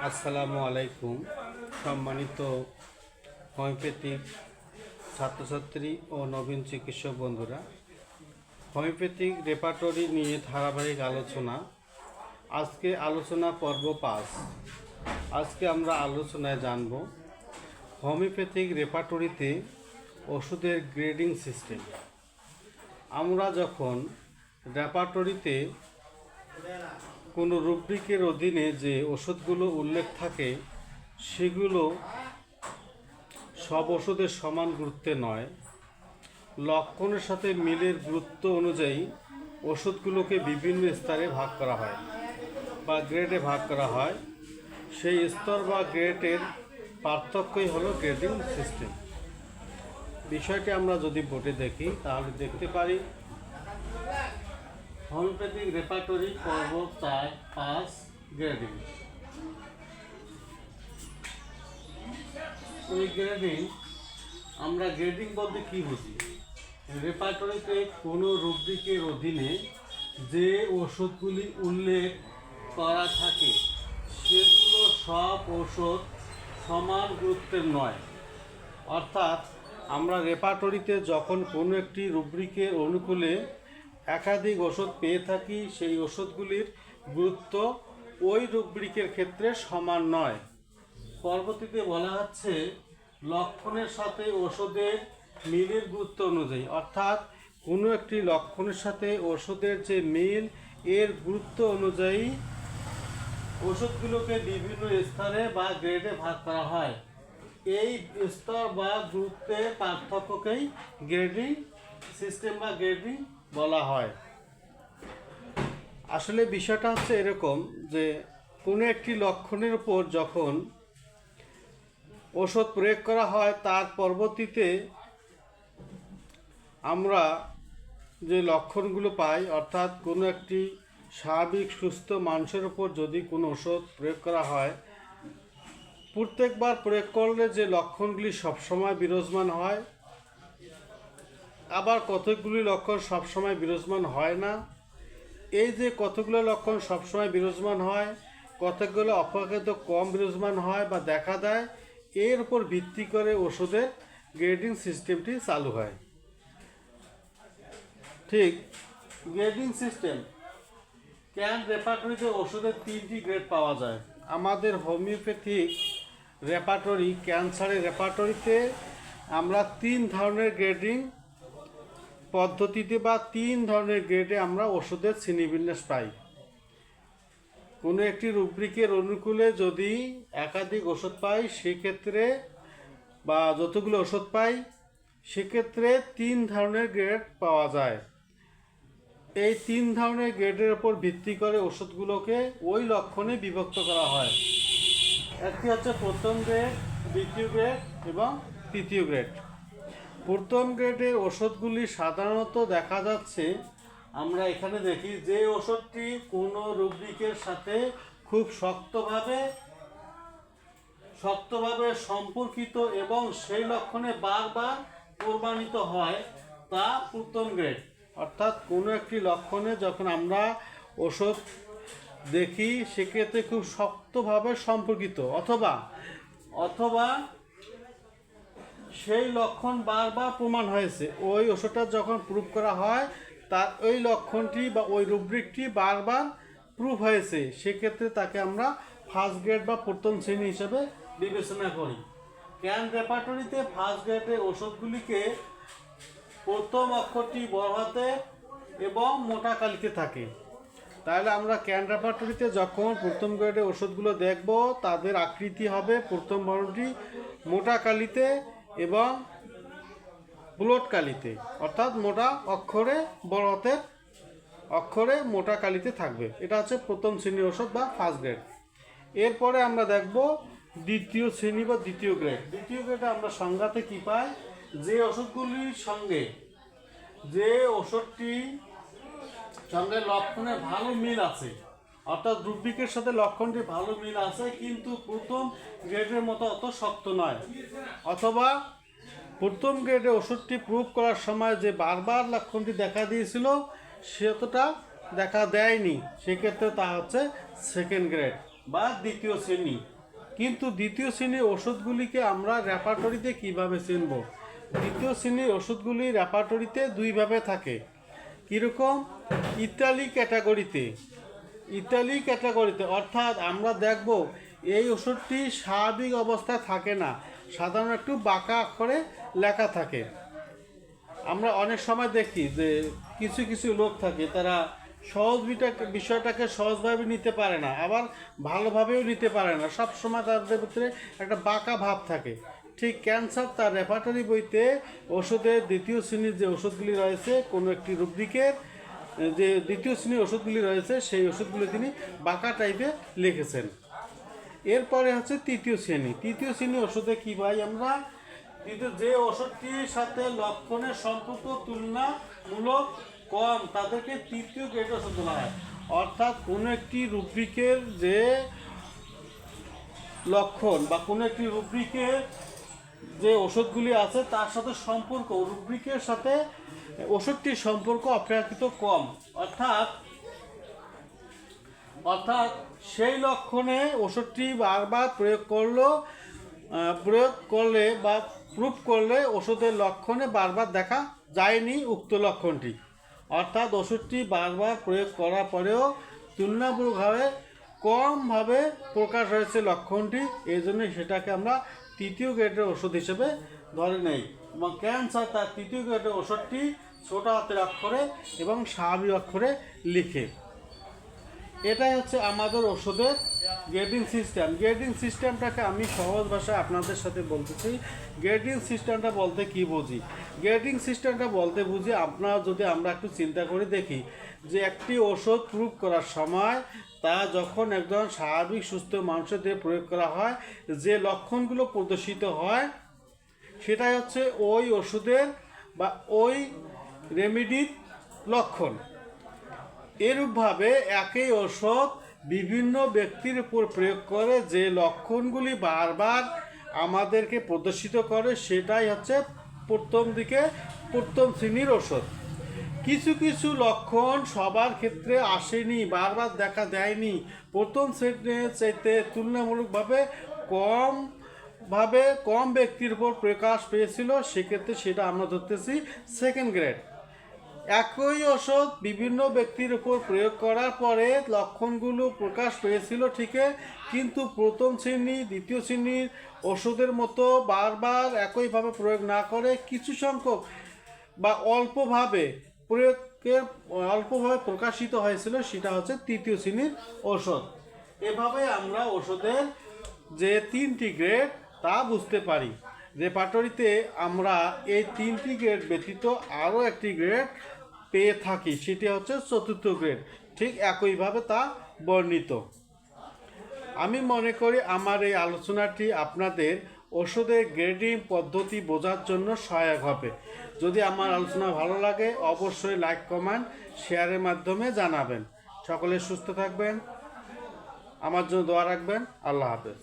আসসালামু আলাইকুম। সম্মানিত হোমিওপ্যাথিক ছাত্রছাত্রী ও নবীন চিকিৎসক বন্ধুরা, হোমিওপ্যাথিক রেপার্টরি নিয়ে ধারাবাহিক আলোচনা। আজকে আলোচনা পর্ব 5। আজকে আমরা আলোচনায় জানব হোমিওপ্যাথিক রেপার্টরিতে ওষুধের গ্রেডিং সিস্টেম। আমরা যখন রেপার্টরিতে কোনো রুব্রিকের অধীনে যে ওষুধগুলো উল্লেখ থাকে সেগুলো সব ওষুধের সমান গুরুত্বে নয়। লক্ষণের সাথে মিলের গুরুত্ব অনুযায়ী ওষুধগুলোকে বিভিন্ন স্তরে ভাগ করা হয় বা গ্রেডে ভাগ করা হয়। সেই স্তর বা গ্রেডের পার্থক্যই হলো গ্রেডিং সিস্টেম। বিষয়টি আমরা যদি বোর্ডে দেখি তাহলে দেখতে পারি হোমিওপ্যাথিক রেপার্টরি পর্ব 4 গ্রেডিং। এই গ্রেডিং আমরা গ্রেডিং বলতে কি বুঝি? রেপার্টরিতে কোনো রুব্রিকের অধীনে যে ওষুধগুলি উল্লেখ করা থাকে সেগুলো সব ওষুধ সমান গুরুত্বের নয়। অর্থাৎ আমরা রেপার্টরিতে যখন কোনো একটি রুব্রিকের অনুকূলে একাধিক ওষুধ পেয়ে থাকি, সেই ওষুধগুলির গুরুত্ব ওই রুব্রিকের ক্ষেত্রে সমান নয়। পরবর্তীতে বলা হচ্ছে লক্ষণের সাথে ওষুধের মিলের গুরুত্ব অনুযায়ী, অর্থাৎ কোনো একটি লক্ষণের সাথে ওষুধের যে মিল এর গুরুত্ব অনুযায়ী ওষুধগুলোকে বিভিন্ন স্তরে বা গ্রেডে ভাগ করা হয়। এই স্তর বা গুরুত্বের পার্থক্যকেই গ্রেডিং সিস্টেম বা গ্রেডিং বলা হয়। আসলে বিষয়টা হচ্ছে এরকম যে কোনো একটি লক্ষণের উপর যখন ওষুধ প্রয়োগ করা হয় তার পরবর্তীতে আমরা যে লক্ষণগুলো পাই, অর্থাৎ কোনো একটি স্বাভাবিক সুস্থ মানুষের উপর যদি কোনো ওষুধ প্রয়োগ করা হয়, প্রত্যেকবার প্রয়োগ করলে যে লক্ষণগুলি সবসময় বিরাজমান হয়, আবার কতগুলি লক্ষণ সবসময় বিরাজমান হয় না। এই যে কতগুলো লক্ষণ সবসময় বিরাজমান হয়, কতগুলো অপেক্ষাকৃত কম বিরাজমান হয় বা দেখা দেয়, এর উপর ভিত্তি করে ওষুধের গ্রেডিং সিস্টেমটি চালু হয়। ঠিক গ্রেডিং সিস্টেম ক্যান রেপার্টরিতে ওষুধের 3টি গ্রেড পাওয়া যায়। আমাদের হোমিওপ্যাথিক রেপার্টরি ক্যান্সারের রেপার্টরিতে আমরা 3 ধরনের গ্রেডিং পদ্ধতিতে বা 3 ধরনের গ্রেডে আমরা ওষুধের শ্রেণীবিন্যাস পাই। কোনো একটি রুব্রিকের অনুকূলে যদি একাধিক ওষুধ পাই সেক্ষেত্রে বা যতগুলো ওষুধ পাই সেক্ষেত্রে 3 ধরনের গ্রেড পাওয়া যায়। এই 3 ধরনের গ্রেডের উপর ভিত্তি করে ওষুধগুলোকে ওই লক্ষণে বিভক্ত করা হয়। একটি হচ্ছে প্রথম গ্রেড, দ্বিতীয় গ্রেড এবং তৃতীয় গ্রেড। প্রথম গ্রেডের ওষুধগুলি সাধারণত দেখা যাচ্ছে, আমরা এখানে দেখি যে ওষুধটি কোনো রুব্রিকের সাথে খুব শক্তভাবে সম্পর্কিত এবং সেই লক্ষণে বারবার প্রমাণিত হয় তা প্রথম গ্রেড। অর্থাৎ কোনো একটি লক্ষণে যখন আমরা ওষুধ দেখি সেক্ষেত্রে খুব শক্তভাবে সম্পর্কিত অথবা সেই লক্ষণ বারবার প্রমাণ হয়েছে, ওই ওষুধটা যখন প্রুভ করা হয় তার ওই লক্ষণটি বা ওই রুব্রিকটি বারবার প্রুভ হয়েছে, সেক্ষেত্রে তাকে আমরা ফার্স্ট গ্রেড বা প্রথম শ্রেণী হিসেবে বিবেচনা করি। ক্যান রেপার্টরিতে ফার্স্ট গ্রেডের ওষুধগুলিকে প্রথম অক্ষরটি বড় হাতে এবং মোটা কালিতে থাকে। তাহলে আমরা ক্যান রেপার্টরিতে যখন প্রথম গ্রেডের ওষুধগুলো দেখব তাদের আকৃতি হবে প্রথম বর্ণটি মোটা কালিতে এবং বুলেট কালিতে, অর্থাৎ মোটা অক্ষরে বড় হাতের অক্ষরে মোটা কালিতে থাকবে। এটা হচ্ছে প্রথম শ্রেণীর ওষুধ বা ফার্স্ট গ্রেড। এরপরে আমরা দেখব দ্বিতীয় শ্রেণী বা দ্বিতীয় গ্রেড। দ্বিতীয় গ্রেডে আমরা সংজ্ঞাতে কী পাই? যে ওষুধগুলির সঙ্গে যে ওষুধটির সঙ্গে লক্ষণের ভালো মিল আছে, অর্থাৎ রুব্রিকের সাথে লক্ষণটি ভালো মিল আছে কিন্তু প্রথম গ্রেডের মতো অত শক্ত নয়, অথবা প্রথম গ্রেডে ওষুধটি প্রয়োগ করার সময় যে বারবার লক্ষণটি দেখা দিয়েছিল সে অতটা দেখা দেয়নি, সেক্ষেত্রে তা হচ্ছে সেকেন্ড গ্রেড বা দ্বিতীয় শ্রেণী। কিন্তু দ্বিতীয় শ্রেণীর ওষুধগুলিকে আমরা রেপার্টরিতে কিভাবে চিনব? দ্বিতীয় শ্রেণীর ওষুধগুলি রেপার্টরিতে দুইভাবে থাকে। কীরকম? ইতালি ক্যাটাগরিতে অর্থাৎ আমরা দেখব এই ওষুধটি স্বাভাবিক অবস্থায় থাকে না, সাধারণত একটু বাঁকা অক্ষরে লেখা থাকে। আমরা অনেক সময় দেখি যে কিছু কিছু লোক থাকে, তারা বিষয়টাকে সহজভাবে নিতে পারে না, আবার ভালোভাবেও নিতে পারে না, সব সময় তাদের ভিতরে একটা বাঁকা ভাব থাকে। ঠিক ক্যান্সার তার রেপার্টরি বইতে ওষুধের দ্বিতীয় শ্রেণীর যে ওষুধগুলি রয়েছে, কোনো একটি রুব্রিকের যে দ্বিতীয় শ্রেণীর ওষুধগুলি রয়েছে, সেই ওষুধগুলি তিনি বাঁকা টাইপে লিখেছেন। এরপরে হচ্ছে তৃতীয় শ্রেণী ওষুধে কি ভাই আমরা যে ওষুধটির সাথে লক্ষণের সম্পর্ক তুলনামূলক কম, তাদেরকে তৃতীয় গ্রেড ওষুধ বলা হয়। অর্থাৎ কোনো একটি রুব্রিকের যে লক্ষণ বা কোনো একটি রুব্রিকের যে ওষুধগুলি আছে তার সাথে সম্পর্ক, রুব্রিকের সাথে ওষুধটির সম্পর্ক অপেক্ষাকৃত কম, অর্থাৎ সেই লক্ষণে ওষুধটি বারবার প্রয়োগ করলে বা প্রুফ করলে ওষুধের লক্ষণে বারবার দেখা যায়নি উক্ত লক্ষণটি। অর্থাৎ ওষুধটি বারবার প্রয়োগ করার পরেও তুলনামূলকভাবে কমভাবে প্রকাশ হয়েছে লক্ষণটি, এই জন্য সেটাকে আমরা তৃতীয় গ্রেডের ওষুধ হিসেবে ধরে নেই। এবং ক্যান্সার তার তৃতীয় গ্রেডের ওষুধটি ছোট হাতের অক্ষরে এবং স্বাভাবিক অক্ষরে লিখে। এটাই হচ্ছে আমাদের ওষুধের গ্রেডিং সিস্টেমটাকে আমি সহজ ভাষায় আপনাদের সাথে বলতেছি। গ্রেডিং সিস্টেমটা বলতে কি বুঝি? গ্রেডিং সিস্টেমটা বলতে বুঝি, আমরা একটু চিন্তা করে দেখি যে একটি ওষুধ প্রয়োগ করার সময় তা যখন একজন স্বাভাবিক সুস্থ মানুষের দিয়ে প্রয়োগ করা হয়, যে লক্ষণগুলো প্রদর্শিত হয় সেটাই হচ্ছে ওই ওষুধের বা ওই রেমেডির লক্ষণ। এরূপভাবে একই ওষুধ বিভিন্ন ব্যক্তির উপর প্রয়োগ করে যে লক্ষণগুলি বারবার আমাদেরকে প্রদর্শিত করে, সেটাই হচ্ছে প্রথম শ্রেণীর ওষুধ। কিছু কিছু লক্ষণ সবার ক্ষেত্রে আসেনি, বারবার দেখা দেয়নি, প্রথম শ্রেণীর চাইতে তুলনামূলকভাবে কম ব্যক্তির উপর প্রকাশ পেয়েছিল, সেক্ষেত্রে সেটা আমরা ধরতেছি সেকেন্ড গ্রেড। একই ওষুধ বিভিন্ন ব্যক্তির উপর প্রয়োগ করার পরে লক্ষণগুলো প্রকাশ পেয়েছিল ঠিকই, কিন্তু প্রথম শ্রেণী দ্বিতীয় শ্রেণীর ওষুধের মতো বারবার একইভাবে প্রয়োগ না করে কিছু সংখ্যক বা অল্পভাবে প্রকাশিত হয়েছিল, সেটা হচ্ছে তৃতীয় শ্রেণীর ওষুধ। এভাবে আমরা ওষুধের যে 3টি গ্রেড তা বুঝতে পারি। রেপার্টরিতে আমরা এই 3টি গ্রেড ব্যতীত আরও একটি গ্রেড পেয়ে থাকি, সেটি হচ্ছে চতুর্থ গ্রেড। ঠিক একইভাবে তা বর্ণিত। আমি মনে করি আমার এই আলোচনাটি আপনাদের ওষুধের গ্রেডিং পদ্ধতি বোঝার জন্য সহায়ক হবে। যদি আমার আলোচনা ভালো লাগে অবশ্যই লাইক, কমেন্ট, শেয়ারের মাধ্যমে জানাবেন। সকলে সুস্থ থাকবেন, আমার জন্য দোয়া রাখবেন। আল্লাহ হাফেজ।